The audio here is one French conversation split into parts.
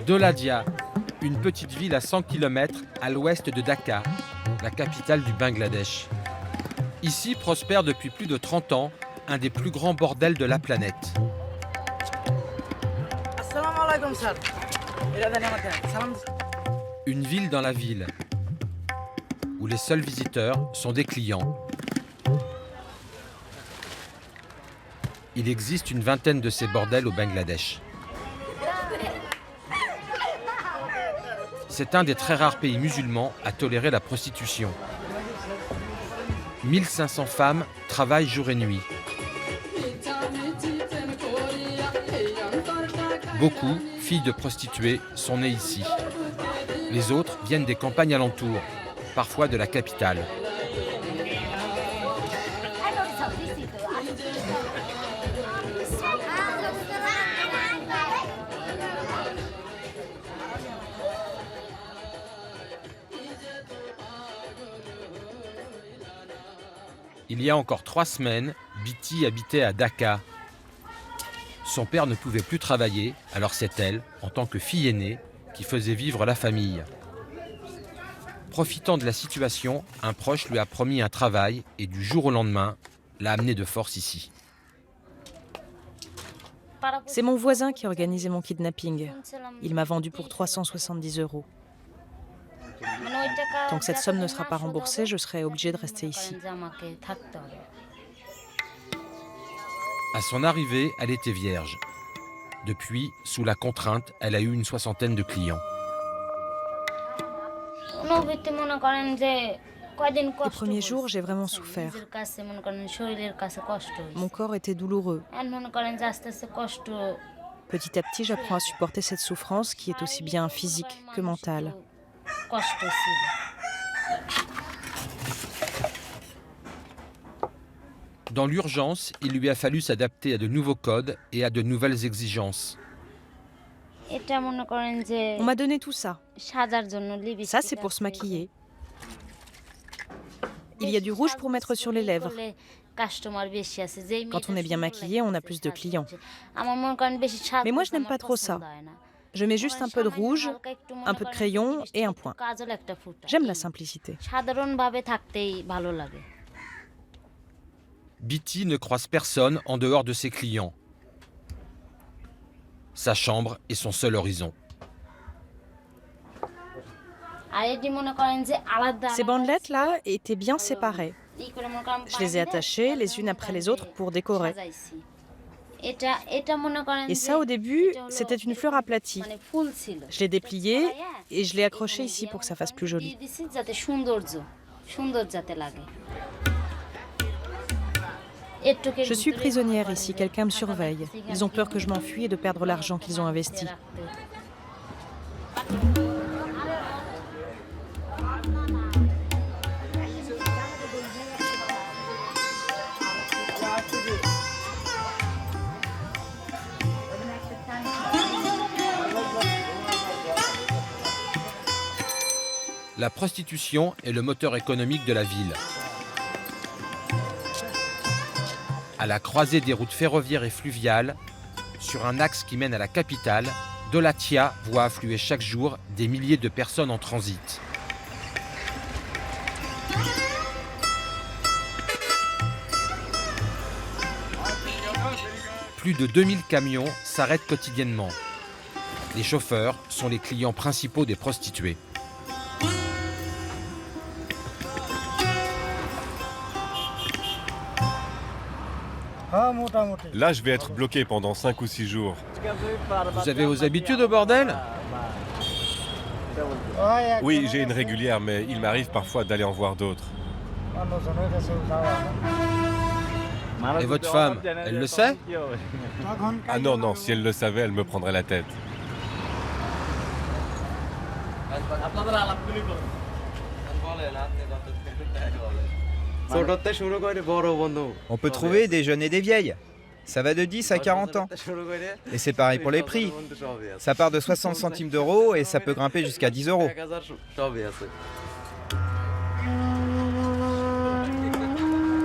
Doladia, une petite ville à 100 km à l'ouest de Dhaka, la capitale du Bangladesh. Ici prospère depuis plus de 30 ans un des plus grands bordels de la planète. Une ville dans la ville, où les seuls visiteurs sont des clients. Il existe une vingtaine de ces bordels au Bangladesh. C'est un des très rares pays musulmans à tolérer la prostitution. 1500 femmes travaillent jour et nuit. Beaucoup, filles de prostituées, sont nées ici. Les autres viennent des campagnes alentours, parfois de la capitale. Il y a encore 3 semaines, Biti habitait à Dhaka. Son père ne pouvait plus travailler, alors c'est elle, en tant que fille aînée, qui faisait vivre la famille. Profitant de la situation, un proche lui a promis un travail et du jour au lendemain, l'a amené de force ici. C'est mon voisin qui a organisé mon kidnapping. Il m'a vendu pour 370 €. Tant que cette somme ne sera pas remboursée, je serai obligée de rester ici. À son arrivée, elle était vierge. Depuis, sous la contrainte, elle a eu une 60aine de clients. Les premiers jours, j'ai vraiment souffert. Mon corps était douloureux. Petit à petit, j'apprends à supporter cette souffrance qui est aussi bien physique que mentale. Dans l'urgence, il lui a fallu s'adapter à de nouveaux codes et à de nouvelles exigences. On m'a donné tout ça. Ça, c'est pour se maquiller. Il y a du rouge pour mettre sur les lèvres. Quand on est bien maquillé, on a plus de clients. Mais moi, je n'aime pas trop ça. Je mets juste un peu de rouge, un peu de crayon et un point. J'aime la simplicité. Biti ne croise personne en dehors de ses clients. Sa chambre est son seul horizon. Ces bandelettes-là étaient bien séparées. Je les ai attachées les unes après les autres pour décorer. Et ça, au début, c'était une fleur aplatie. Je l'ai dépliée et je l'ai accrochée ici pour que ça fasse plus joli. Je suis prisonnière ici, quelqu'un me surveille. Ils ont peur que je m'enfuis et de perdre l'argent qu'ils ont investi. La prostitution est le moteur économique de la ville. À la croisée des routes ferroviaires et fluviales, sur un axe qui mène à la capitale, Dolatia voit affluer chaque jour des milliers de personnes en transit. Plus de 2000 camions s'arrêtent quotidiennement. Les chauffeurs sont les clients principaux des prostituées. Là, je vais être bloqué pendant 5 ou 6 jours. Vous avez vos habitudes au bordel? Oui, j'ai une régulière, mais il m'arrive parfois d'aller en voir d'autres. Et votre femme, elle le sait? Ah non, non, si elle le savait, elle me prendrait la tête. On peut trouver des jeunes et des vieilles. Ça va de 10 à 40 ans. Et c'est pareil pour les prix. Ça part de 60 centimes d'euros et ça peut grimper jusqu'à 10 euros.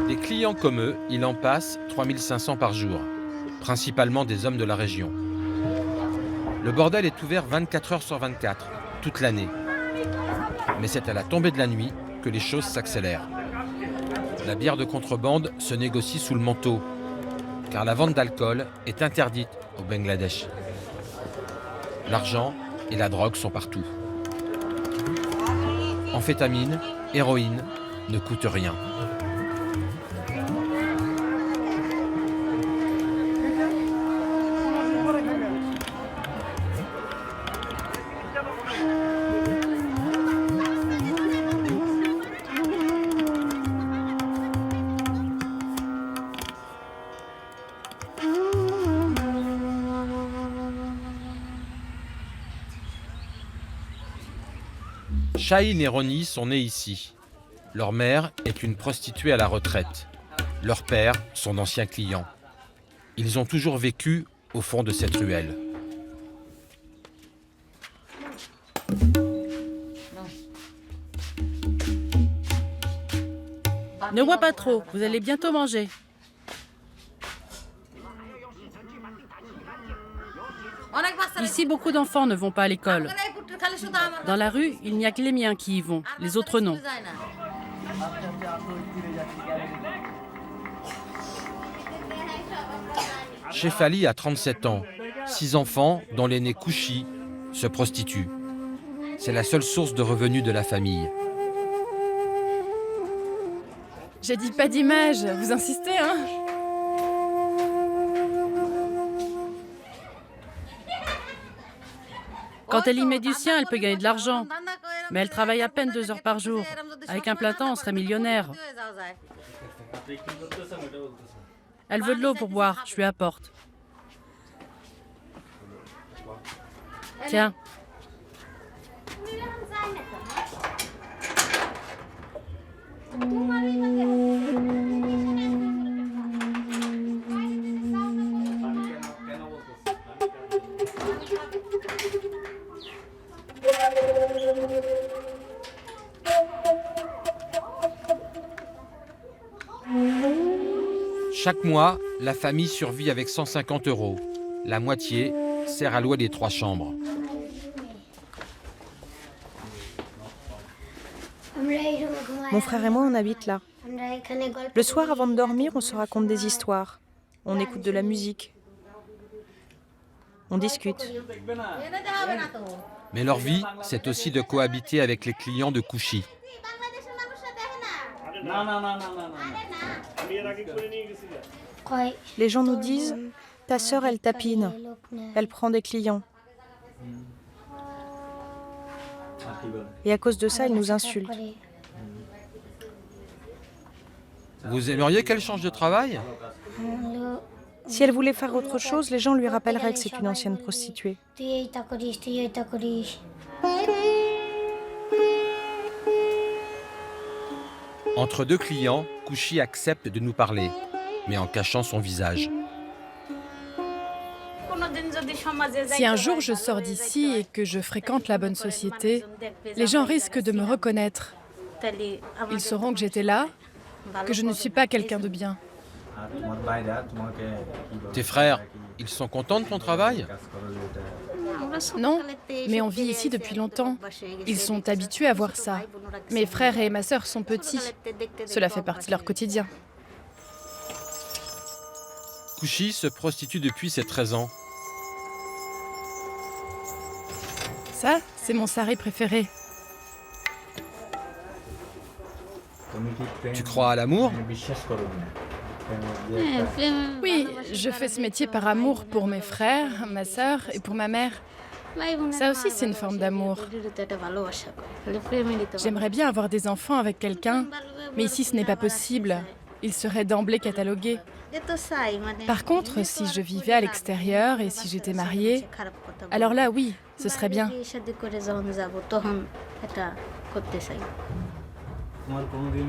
Des clients comme eux, il en passe 3500 par jour, principalement des hommes de la région. Le bordel est ouvert 24 heures sur 24, toute l'année. Mais c'est à la tombée de la nuit que les choses s'accélèrent. La bière de contrebande se négocie sous le manteau, car la vente d'alcool est interdite au Bangladesh. L'argent et la drogue sont partout. Amphétamine, héroïne ne coûtent rien. Shaheen et Ronnie sont nés ici. Leur mère est une prostituée à la retraite. Leur père, son ancien client. Ils ont toujours vécu au fond de cette ruelle. Ne bois pas trop, vous allez bientôt manger. Ici, beaucoup d'enfants ne vont pas à l'école. Dans la rue, il n'y a que les miens qui y vont, les autres non. Shefali a 37 ans. 6 enfants, dont l'aîné Kouchi, se prostitue. C'est la seule source de revenus de la famille. J'ai dit pas d'image, vous insistez, hein? Quand elle y met du sien, elle peut gagner de l'argent. Mais elle travaille à peine 2 heures par jour. Avec un plein temps, on serait millionnaire. Elle veut de l'eau pour boire, je lui apporte. Tiens. Chaque mois, la famille survit avec 150 €. La moitié sert à louer les 3 chambres. Mon frère et moi, on habite là. Le soir, avant de dormir, on se raconte des histoires. On écoute de la musique. On discute. Mais leur vie, c'est aussi de cohabiter avec les clients de Kouchi. Les gens nous disent « Ta sœur, elle tapine. Elle prend des clients. » Et à cause de ça, ils nous insultent. Vous aimeriez qu'elle change de travail? Si elle voulait faire autre chose, les gens lui rappelleraient que c'est une ancienne prostituée. Entre 2 clients, Kouchi accepte de nous parler, mais en cachant son visage. Si un jour je sors d'ici et que je fréquente la bonne société, les gens risquent de me reconnaître. Ils sauront que j'étais là, que je ne suis pas quelqu'un de bien. Tes frères, ils sont contents de ton travail? Non, mais on vit ici depuis longtemps. Ils sont habitués à voir ça. Mes frères et ma sœur sont petits. Cela fait partie de leur quotidien. Kouchi se prostitue depuis ses 13 ans. Ça, c'est mon sari préféré. Tu crois à l'amour? Oui, je fais ce métier par amour pour mes frères, ma sœur et pour ma mère. Ça aussi, c'est une forme d'amour. J'aimerais bien avoir des enfants avec quelqu'un, mais ici, ce n'est pas possible. Ils seraient d'emblée catalogués. Par contre, si je vivais à l'extérieur et si j'étais mariée, alors là, oui, ce serait bien.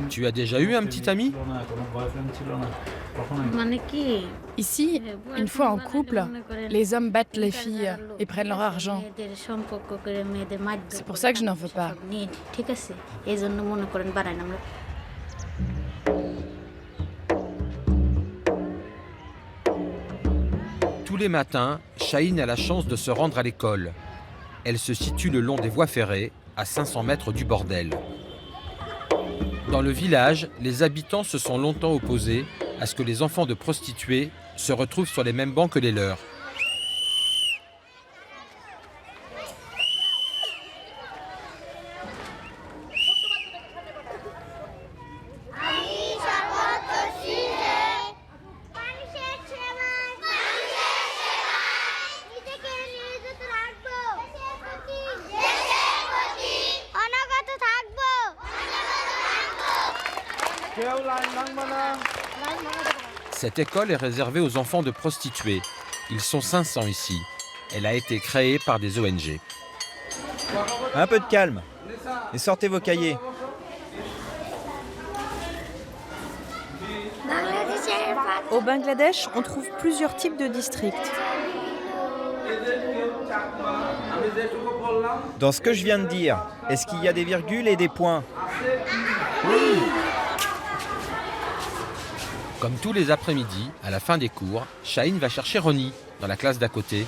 Tu as déjà eu un petit ami? Ici, une fois en couple, les hommes battent les filles et prennent leur argent. C'est pour ça que je n'en veux pas. Tous Tous les matins, Chahine a la chance de se rendre à l'école. Elle se situe le long des voies ferrées, à 500 mètres du bordel. Dans le village, les habitants se sont longtemps opposés à ce que les enfants de prostituées se retrouvent sur les mêmes bancs que les leurs. Cette école est réservée aux enfants de prostituées. Ils sont 500 ici. Elle a été créée par des ONG. Un peu de calme. Et sortez vos cahiers. Au Bangladesh, on trouve plusieurs types de districts. Dans ce que je viens de dire, est-ce qu'il y a des virgules et des points? Comme tous les après-midi, à la fin des cours, Chahine va chercher Ronnie dans la classe d'à côté.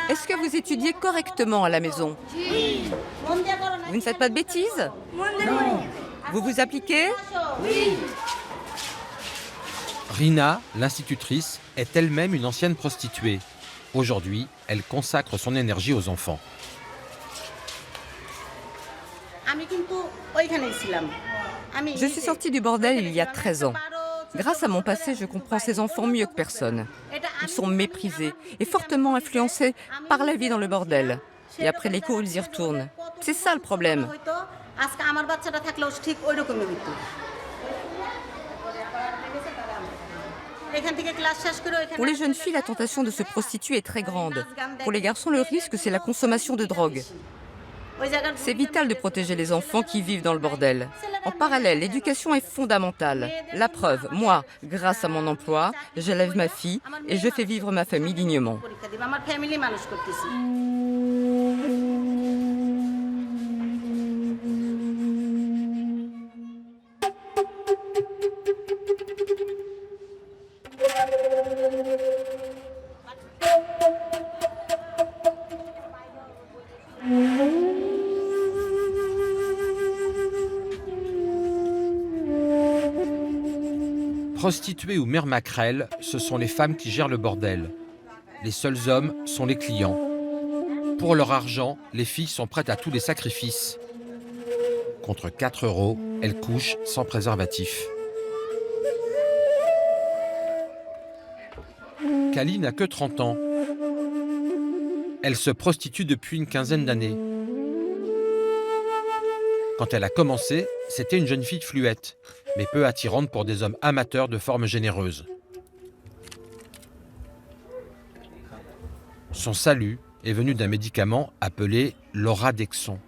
Est-ce que vous étudiez correctement à la maison? Vous ne faites pas de bêtises? Non. Vous vous appliquez? Rina, l'institutrice, est elle-même une ancienne prostituée. Aujourd'hui, elle consacre son énergie aux enfants. Je suis sortie du bordel il y a 13 ans. Grâce à mon passé, je comprends ces enfants mieux que personne. Ils sont méprisés et fortement influencés par la vie dans le bordel. Et après les cours, ils y retournent. C'est ça le problème. Pour les jeunes filles, la tentation de se prostituer est très grande. Pour les garçons, le risque, c'est la consommation de drogue. C'est vital de protéger les enfants qui vivent dans le bordel. En parallèle, l'éducation est fondamentale. La preuve, moi, grâce à mon emploi, j'élève ma fille et je fais vivre ma famille dignement. Prostituées ou mères maquerelles, ce sont les femmes qui gèrent le bordel. Les seuls hommes sont les clients. Pour leur argent, les filles sont prêtes à tous les sacrifices. Contre 4 €, elles couchent sans préservatif. Kali n'a que 30 ans. Elle se prostitue depuis une quinzaine d'années. Quand elle a commencé, c'était une jeune fille fluette, mais peu attirante pour des hommes amateurs de formes généreuses. Son salut est venu d'un médicament appelé l'Oradexon.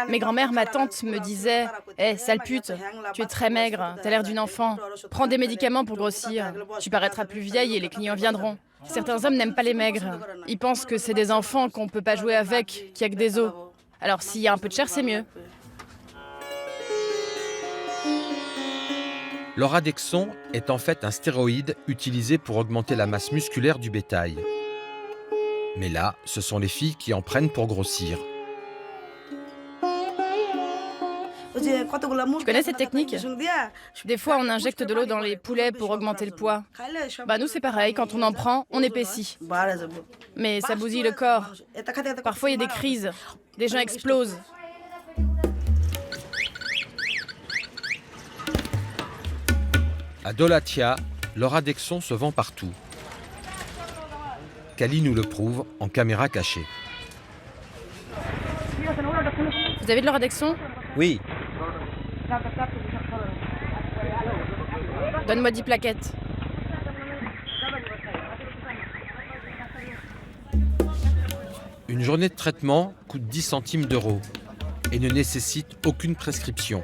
Mes grands-mères, ma tante me disaient « Hé, sale pute, tu es très maigre, t'as l'air d'une enfant. Prends des médicaments pour grossir. Tu paraîtras plus vieille et les clients viendront. » Certains hommes n'aiment pas les maigres. Ils pensent que c'est des enfants qu'on ne peut pas jouer avec, qu'il n'y a que des os. Alors s'il y a un peu de chair, c'est mieux. L'Oradexon est en fait un stéroïde utilisé pour augmenter la masse musculaire du bétail. Mais là, ce sont les filles qui en prennent pour grossir. Tu connais cette technique? Des fois, on injecte de l'eau dans les poulets pour augmenter le poids. Nous, c'est pareil. Quand on en prend, on épaissit. Mais ça bousille le corps. Parfois, il y a des crises. Des gens explosent. À Dolatia, l'Oradexon se vend partout. Kali nous le prouve en caméra cachée. Vous avez de l'Oradexon? Oui. Donne-moi 10 plaquettes. Une journée de traitement coûte 10 centimes d'euros et ne nécessite aucune prescription.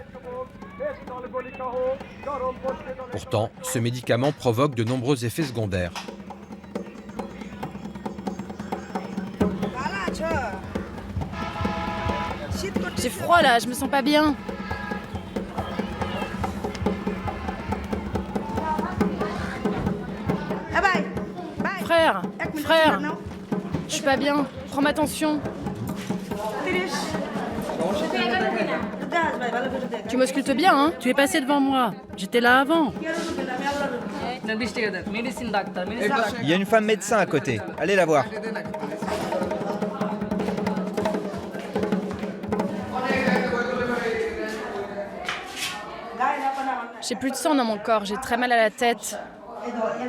Pourtant, ce médicament provoque de nombreux effets secondaires. J'ai froid là, je me sens pas bien. Frère, je suis pas bien. Prends ma tension. Tu m'auscultes bien, hein? Tu es passé devant moi. J'étais là avant. Il y a une femme médecin à côté. Allez la voir. J'ai plus de sang dans mon corps, j'ai très mal à la tête.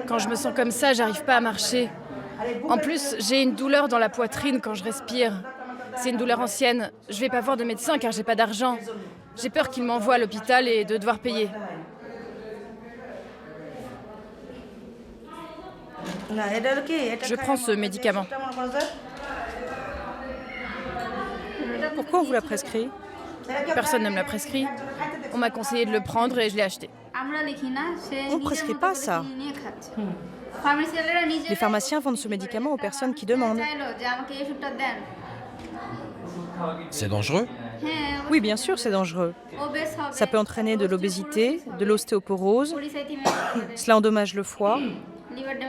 Quand je me sens comme ça, j'arrive pas à marcher. En plus, j'ai une douleur dans la poitrine quand je respire. C'est une douleur ancienne. Je vais pas voir de médecin car j'ai pas d'argent. J'ai peur qu'il m'envoie à l'hôpital et de devoir payer. Je prends ce médicament. Pourquoi on vous l'a prescrit? Personne ne me l'a prescrit. On m'a conseillé de le prendre et je l'ai acheté. On ne prescrit pas ça. Les pharmaciens vendent ce médicament aux personnes qui demandent. C'est dangereux? Oui, bien sûr, c'est dangereux. Ça peut entraîner de l'obésité, de l'ostéoporose. Cela endommage le foie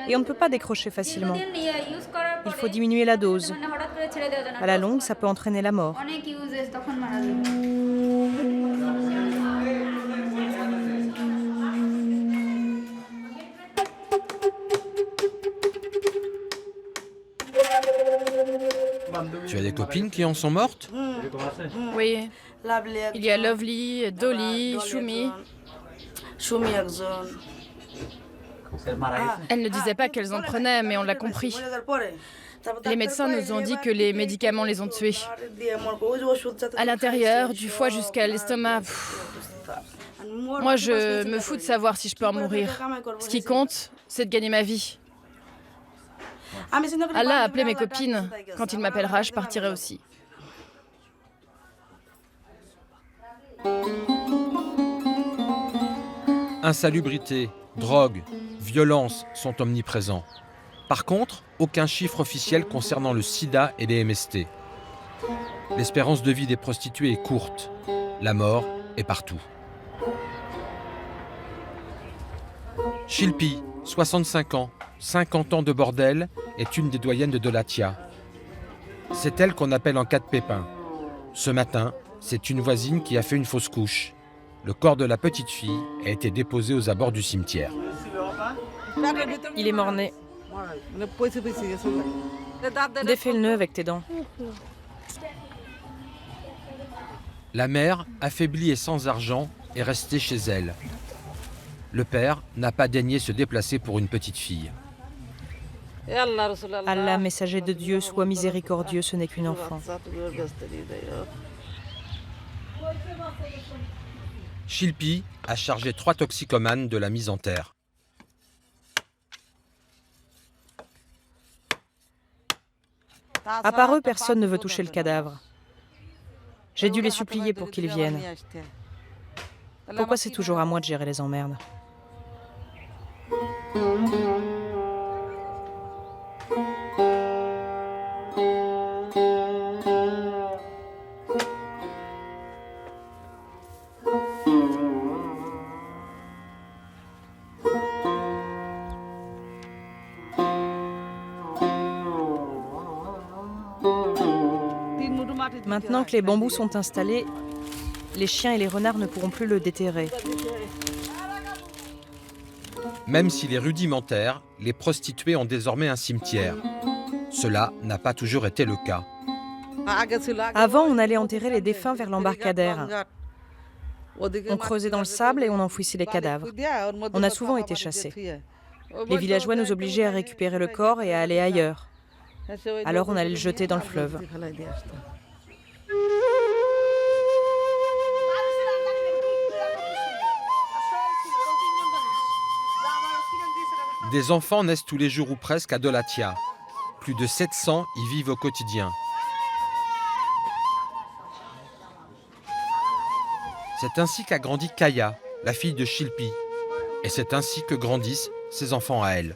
et on ne peut pas décrocher facilement. Il faut diminuer la dose. À la longue, ça peut entraîner la mort. Tu as des copines qui en sont mortes? Oui. Il y a Lovely, Dolly, Shumi. Elles ne disaient pas qu'elles en prenaient, mais on l'a compris. Les médecins nous ont dit que les médicaments les ont tuées. À l'intérieur, du foie jusqu'à l'estomac. Moi, je me fous de savoir si je peux en mourir. Ce qui compte, c'est de gagner ma vie. Allah a appelé mes copines. Quand il m'appellera, je partirai aussi. Insalubrité, drogue, violence sont omniprésents. Par contre, aucun chiffre officiel concernant le sida et les MST. L'espérance de vie des prostituées est courte. La mort est partout. Shilpi, 65 ans, 50 ans de bordel, est une des doyennes de Dolatia. C'est elle qu'on appelle en cas de pépin. Ce matin, c'est une voisine qui a fait une fausse couche. Le corps de la petite fille a été déposé aux abords du cimetière. Il est mort-né. Défais le nœud avec tes dents. La mère, affaiblie et sans argent, est restée chez elle. Le père n'a pas daigné se déplacer pour une petite fille. Allah, messager de Dieu, sois miséricordieux, ce n'est qu'une enfant. Shilpi a chargé 3 toxicomanes de la mise en terre. À part eux, personne ne veut toucher le cadavre. J'ai dû les supplier pour qu'ils viennent. Pourquoi c'est toujours à moi de gérer les emmerdes? Maintenant que les bambous sont installés, les chiens et les renards ne pourront plus le déterrer. Même s'il est rudimentaire, les prostituées ont désormais un cimetière. Cela n'a pas toujours été le cas. Avant, on allait enterrer les défunts vers l'embarcadère. On creusait dans le sable et on enfouissait les cadavres. On a souvent été chassés. Les villageois nous obligeaient à récupérer le corps et à aller ailleurs. Alors on allait le jeter dans le fleuve. Des enfants naissent tous les jours ou presque à Dolatia. Plus de 700 y vivent au quotidien. C'est ainsi qu'a grandi Kaya, la fille de Shilpi. Et c'est ainsi que grandissent ses enfants à elle.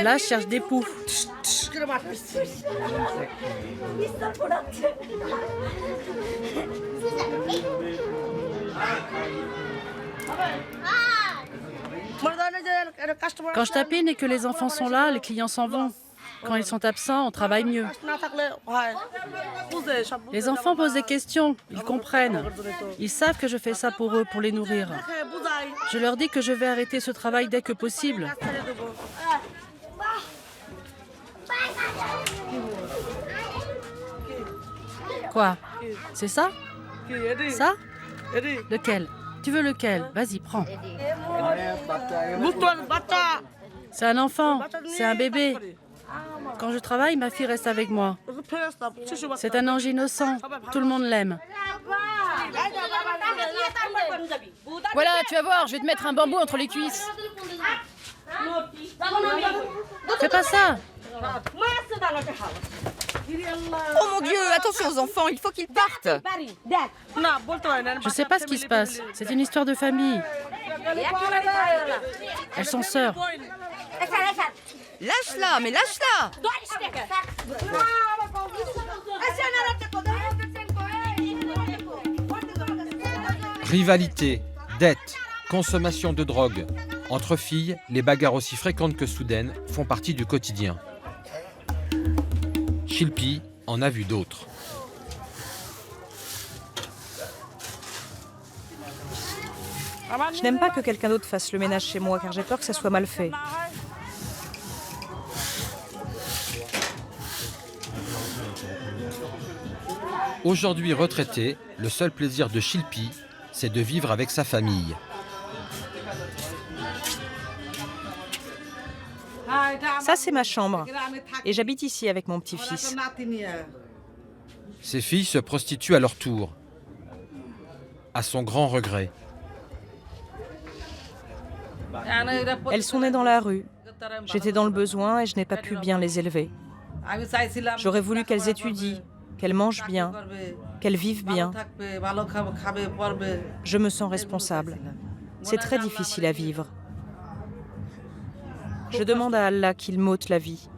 Là, je cherche des poux. Quand je tapine et que les enfants sont là, les clients s'en vont. Quand ils sont absents, on travaille mieux. Les enfants posent des questions, ils comprennent. Ils savent que je fais ça pour eux, pour les nourrir. Je leur dis que je vais arrêter ce travail dès que possible. Quoi? C'est ça? Ça? Lequel? Tu veux lequel? Vas-y, prends. C'est un enfant, c'est un bébé. Quand je travaille, ma fille reste avec moi. C'est un ange innocent, tout le monde l'aime. Voilà, tu vas voir, je vais te mettre un bambou entre les cuisses. Fais pas ça! Oh mon Dieu, attention aux enfants, il faut qu'ils partent. Je sais pas ce qui se passe, c'est une histoire de famille. Elles sont sœurs. Lâche-la, mais lâche-la. Rivalité, dette, consommation de drogue. Entre filles, les bagarres aussi fréquentes que soudaines font partie du quotidien. Shilpi en a vu d'autres. Je n'aime pas que quelqu'un d'autre fasse le ménage chez moi car j'ai peur que ça soit mal fait. Aujourd'hui retraité, le seul plaisir de Shilpi, c'est de vivre avec sa famille. Ça, c'est ma chambre. Et j'habite ici avec mon petit-fils. Ses filles se prostituent à leur tour, à son grand regret. Elles sont nées dans la rue. J'étais dans le besoin et je n'ai pas pu bien les élever. J'aurais voulu qu'elles étudient, qu'elles mangent bien, qu'elles vivent bien. Je me sens responsable. C'est très difficile à vivre. Je demande à Allah qu'il m'ôte la vie.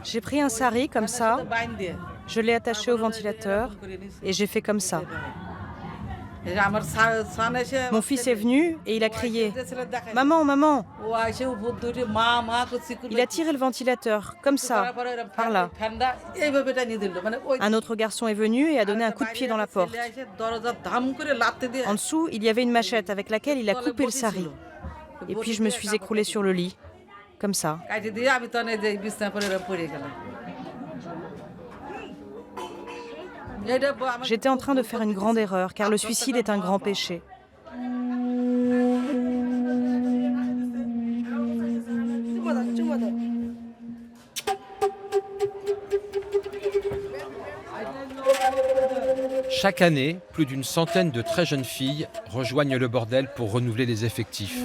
J'ai pris un sari comme ça, je l'ai attaché au ventilateur et j'ai fait comme ça. Mon fils est venu et il a crié « Maman, maman !» Il a tiré le ventilateur, comme ça, par là. Un autre garçon est venu et a donné un coup de pied dans la porte. En dessous, il y avait une machette avec laquelle il a coupé le sari. Et puis je me suis écroulée sur le lit, comme ça. J'étais en train de faire une grande erreur, car le suicide est un grand péché. Chaque année, plus d'une centaine de très jeunes filles rejoignent le bordel pour renouveler les effectifs.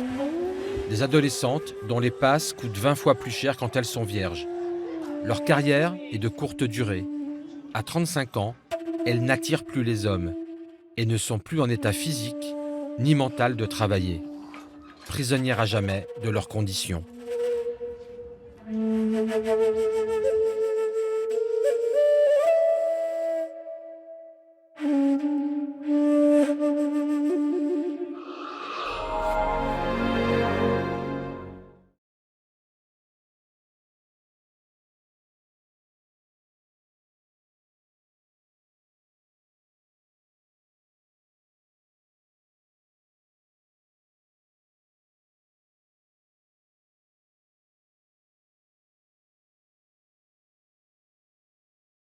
Des adolescentes dont les passes coûtent 20 fois plus cher quand elles sont vierges. Leur carrière est de courte durée. À 35 ans, elles n'attirent plus les hommes et ne sont plus en état physique ni mental de travailler, prisonnières à jamais de leurs conditions.